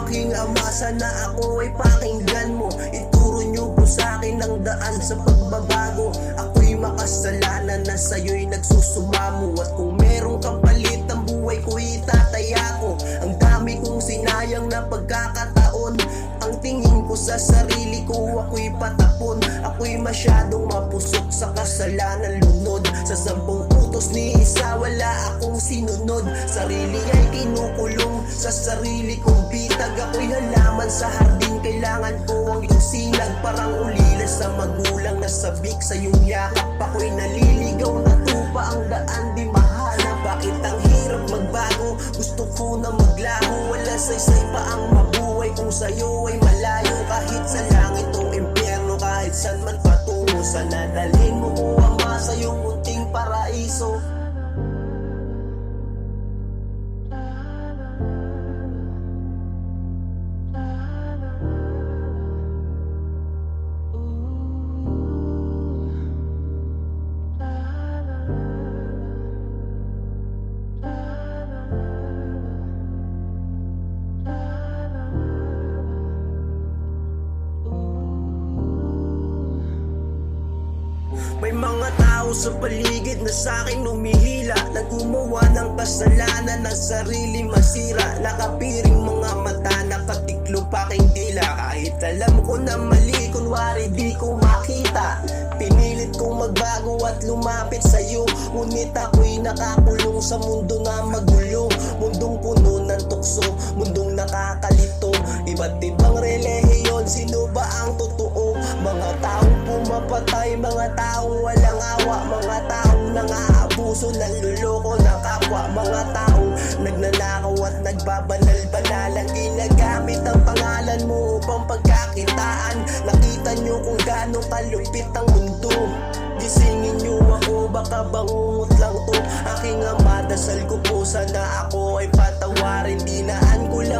aking ama, sana ako ay pakinggan mo. Ituro niyo po sa akin ang daan sa pagbabago. Ako'y makasalanan na sa'yo'y nagsusumamo. At kung merong kapalit ang buhay ko, itataya ko. Ang dami kong sinayang na pagkakataon. Ang tingin ko sa sarili ko, ako'y patapon. Ako'y masyadong mapusok sa kasalanan lunod. Sa 10 utos ni isa, wala akong sinunod. Sarili ay kinukulong sa sarili kong bitag. Ako'y halaman sa hardin, kailangan ko ang iyong sinag. Parang ulila sa magulang na sabik sa iyong yakap. Ako'y naliligaw na tupa, ang daan di mahanap. Bakit ang hirap magbago? Gusto ko na maglaho. Wala saysay pa ang mabuhay kung sa'yo ay malayo. Kahit sa langit o impyerno, kahit saan man patungo, sana dalhin mo ko ama sa iyong munting paraiso. May mga tao sa paligid na sa'kin humihila, na gumawa ng kasalanan ng sarili masira. Nakapiring mga mata, nakatiklop aking dila. Kahit alam ko na mali, kunwari di ko makita. Pinilit kong magbago at lumapit sa'yo, ngunit ako'y nakakulong sa mundo na magulo. Mundong puno ng tukso, mundong nakakalito. Iba't ibang relihiyon, sino ba ang totoo? Mga taong pumapatay, mga taong walang awa, mga taong nangaabuso, nanluloko ng kapwa, mga taong nagnanakaw at nagbabanal-banalan. Ginagamit ang pangalan mo upang pagkakitaan. Nakita nyo kung gaano kalupit ang mundo. Gisingin nyo ako, baka bangungot lang to. Aking ama, dasal ko po sana ako ay patawarin. Dinaan ko lang